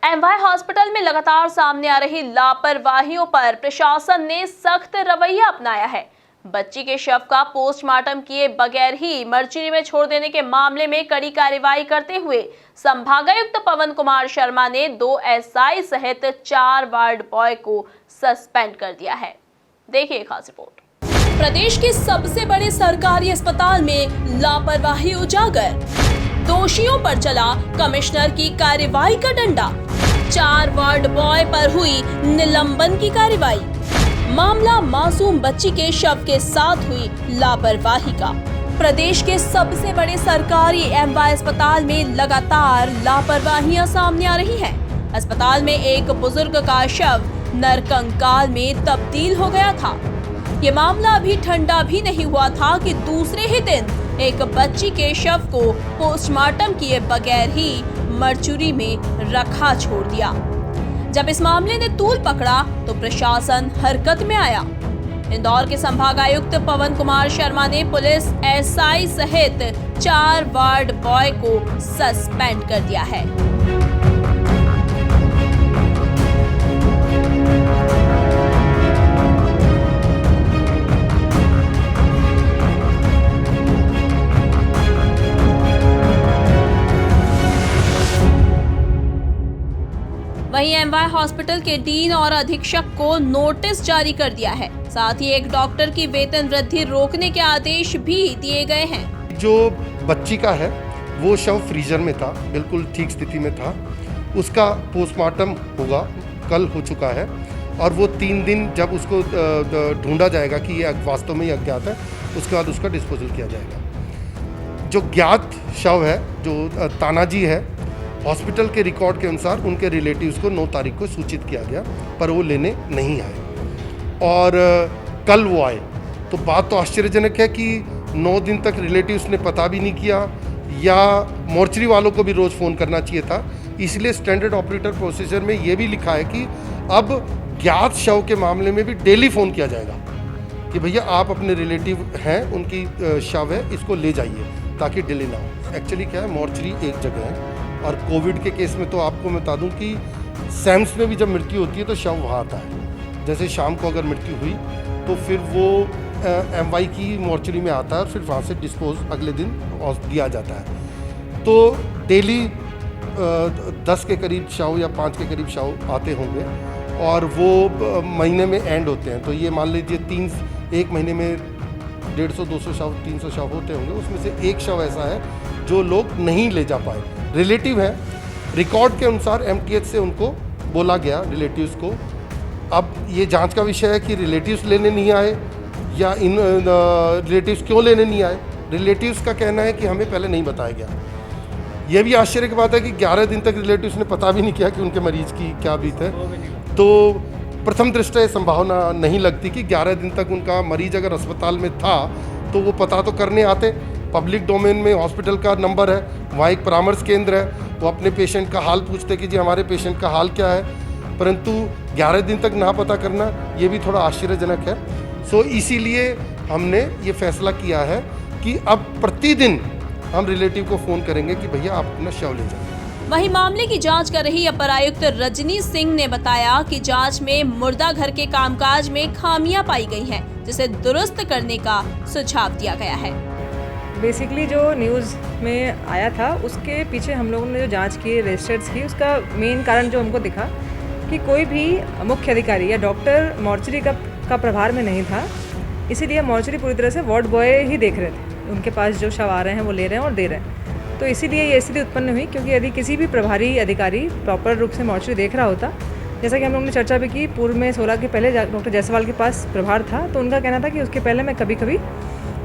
MY hospital में लगातार सामने आ रही लापरवाहियों पर प्रशासन ने सख्त रवैया अपनाया है। बच्ची के शव का पोस्टमार्टम किए बगैर ही मर्चरी में छोड़ देने के मामले में कड़ी कार्रवाई करते हुए संभागायुक्त पवन कुमार शर्मा ने 2 एसआई सहित 4 वार्ड बॉय को सस्पेंड कर दिया है। देखिए खास रिपोर्ट। प्रदेश के सबसे बड़े सरकारी अस्पताल में लापरवाही उजागर, दोषियों पर चला कमिश्नर की कार्रवाई का डंडा, 4 वार्ड बॉय पर हुई निलंबन की कार्रवाई। मामला मासूम बच्ची के शव के साथ हुई लापरवाही का। प्रदेश के सबसे बड़े सरकारी एमवाय अस्पताल में लगातार लापरवाहियां सामने आ रही हैं। अस्पताल में एक बुजुर्ग का शव नरकंकाल में तब्दील हो गया था। ये मामला अभी ठंडा भी नहीं हुआ था कि दूसरे ही दिन एक बच्ची के शव को पोस्टमार्टम किए बगैर ही मर्चुरी में रखा छोड़ दिया। जब इस मामले ने तूल पकड़ा तो प्रशासन हरकत में आया। इंदौर के संभागायुक्त पवन कुमार शर्मा ने पुलिस एसआई सहित 4 वार्ड बॉय को सस्पेंड कर दिया है। वहीं एमवाय हॉस्पिटल के डीन और अधीक्षक को नोटिस जारी कर दिया है। साथ ही एक डॉक्टर की वेतन वृद्धि रोकने के आदेश भी दिए गए हैं। जो बच्ची का है वो शव फ्रीजर में था, बिल्कुल ठीक स्थिति में था। उसका पोस्टमार्टम होगा, कल हो चुका है और वो 3 दिन जब उसको ढूंढा जाएगा कि ये वास्तव में ये अज्ञात है, उसके बाद उसका डिस्पोजल किया जाएगा। जो ज्ञात शव है, जो तानाजी है, हॉस्पिटल के रिकॉर्ड के अनुसार उनके रिलेटिव्स को 9 तारीख को सूचित किया गया, पर वो लेने नहीं आए और कल वो आए। तो बात तो आश्चर्यजनक है कि 9 दिन तक रिलेटिव्स ने पता भी नहीं किया या मोर्चरी वालों को भी रोज़ फ़ोन करना चाहिए था। इसलिए स्टैंडर्ड ऑपरेटर प्रोसीजर में ये भी लिखा है कि अब ज्ञात शव के मामले में भी डेली फ़ोन किया जाएगा कि भैया आप अपने रिलेटिव हैं, उनकी शव है, इसको ले जाइए ताकि डिले ना हो। एक्चुअली क्या है, मोर्चरी एक जगह है और कोविड के केस में तो आपको मैं बता दूं कि सैम्स में भी जब मृत्यु होती है तो शव वहाँ आता है। जैसे शाम को अगर मृत्यु हुई तो फिर वो एमवाई की मोर्चरी में आता है और फिर वहाँ से डिस्पोज अगले दिन दिया जाता है। तो डेली 10 के करीब शव या 5 के करीब शव आते होंगे और वो महीने में एंड होते हैं। तो ये मान लीजिए एक महीने में 150-200 शव, 300 शव होते होंगे। उसमें से एक शव ऐसा है जो लोग नहीं ले जा पाए, रिलेटिव है। रिकॉर्ड के अनुसार एमटीएच से उनको बोला गया रिलेटिव्स को। अब ये जांच का विषय है कि रिलेटिव्स लेने नहीं आए या इन रिलेटिव्स क्यों लेने नहीं आए। रिलेटिव्स का कहना है कि हमें पहले नहीं बताया गया। यह भी आश्चर्य की बात है कि 11 दिन तक रिलेटिव्स ने पता भी नहीं किया कि उनके मरीज की क्या बीत है। तो प्रथम दृष्टया संभावना नहीं लगती कि 11 दिन तक उनका मरीज अगर अस्पताल में था तो वो पता तो करने आते। पब्लिक डोमेन में हॉस्पिटल का नंबर है, वहाँ एक परामर्श केंद्र है, वो अपने पेशेंट का हाल पूछते कि जी हमारे पेशेंट का हाल क्या है। परंतु 11 दिन तक ना पता करना ये भी थोड़ा आश्चर्यजनक है। सो इसीलिए हमने ये फैसला किया है कि अब प्रतिदिन हम रिलेटिव को फ़ोन करेंगे कि भैया आप अपना शव ले जाइए। वहीं मामले की जांच कर रही अपर आयुक्त रजनी सिंह ने बताया कि जांच में मुर्दा घर के कामकाज में खामियां पाई गई हैं, जिसे दुरुस्त करने का सुझाव दिया गया है। बेसिकली जो न्यूज़ में आया था उसके पीछे हम लोगों ने जो जांच की, रजिस्टर्स की, उसका मेन कारण जो हमको दिखा कि कोई भी मुख्य अधिकारी या डॉक्टर मोर्चरी का प्रभार में नहीं था। इसीलिए मोर्चरी पूरी तरह से वार्ड बॉय ही देख रहे थे। उनके पास जो शव आ रहे हैं वो ले रहे हैं और दे रहे हैं। तो इसीलिए ये स्थिति उत्पन्न हुई, क्योंकि यदि किसी भी प्रभारी अधिकारी प्रॉपर रूप से मोर्चरी देख रहा होता, जैसा कि हम लोगों ने चर्चा भी की, पूर्व में 16 के पहले डॉक्टर जायसवाल के पास प्रभार था, तो उनका कहना था कि उसके पहले मैं कभी कभी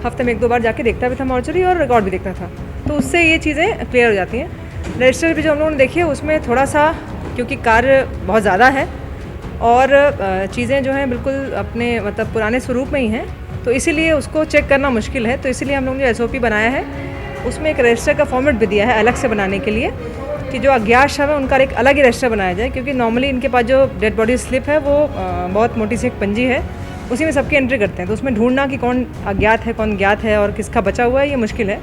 हफ्ते में 1-2 बार जाके देखता भी था मोर्चरी और रिकॉर्ड भी देखता था। तो उससे ये चीज़ें क्लियर हो जाती हैं। रजिस्टर भी जो हम लोगों ने देखी है उसमें थोड़ा सा, क्योंकि कार्य बहुत ज़्यादा है और चीज़ें जो हैं बिल्कुल अपने मतलब पुराने स्वरूप में ही हैं, तो इसीलिए उसको चेक करना मुश्किल है। तो इसीलिए हम लोगों ने SOP बनाया है, उसमें एक रजिस्टर का फॉर्मेट भी दिया है अलग से बनाने के लिए कि जो अज्ञात शव है उनका एक अलग ही रजिस्टर बनाया जाए। क्योंकि नॉर्मली इनके पास जो डेड बॉडी स्लिप है वो बहुत मोटी सी एक पंजी है, उसी में सबकी एंट्री करते हैं। तो उसमें ढूंढना कि कौन अज्ञात है, कौन ज्ञात है और किसका बचा हुआ है, ये मुश्किल है।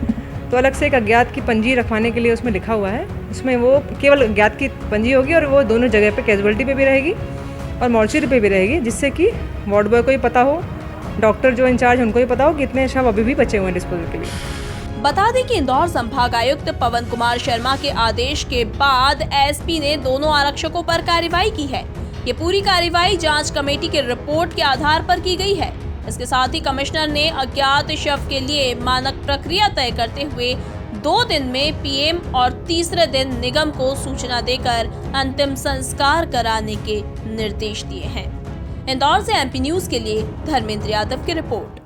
तो अलग से एक अज्ञात की पंजी रखवाने के लिए उसमें लिखा हुआ है। उसमें वो केवल अज्ञात की पंजी होगी और वो दोनों जगह पे कैजुअलिटी पे भी रहेगी और मॉर्चरी पे भी रहेगी, जिससे कि वार्ड बॉय को भी पता हो, डॉक्टर जो इंचार्ज उनको भी पता हो कि इतने शव अभी भी बचे हुए हैं डिस्पोजल के लिए। बता दें कि इंदौर संभाग आयुक्त पवन कुमार शर्मा के आदेश के बाद एसपी ने दोनों आरक्षकों पर कार्रवाई की है। ये पूरी कार्रवाई जांच कमेटी की रिपोर्ट के आधार पर की गई है। इसके साथ ही कमिश्नर ने अज्ञात शव के लिए मानक प्रक्रिया तय करते हुए 2 दिन में पीएम और तीसरे दिन निगम को सूचना देकर अंतिम संस्कार कराने के निर्देश दिए हैं। इंदौर से एमपी न्यूज के लिए धर्मेंद्र यादव की रिपोर्ट।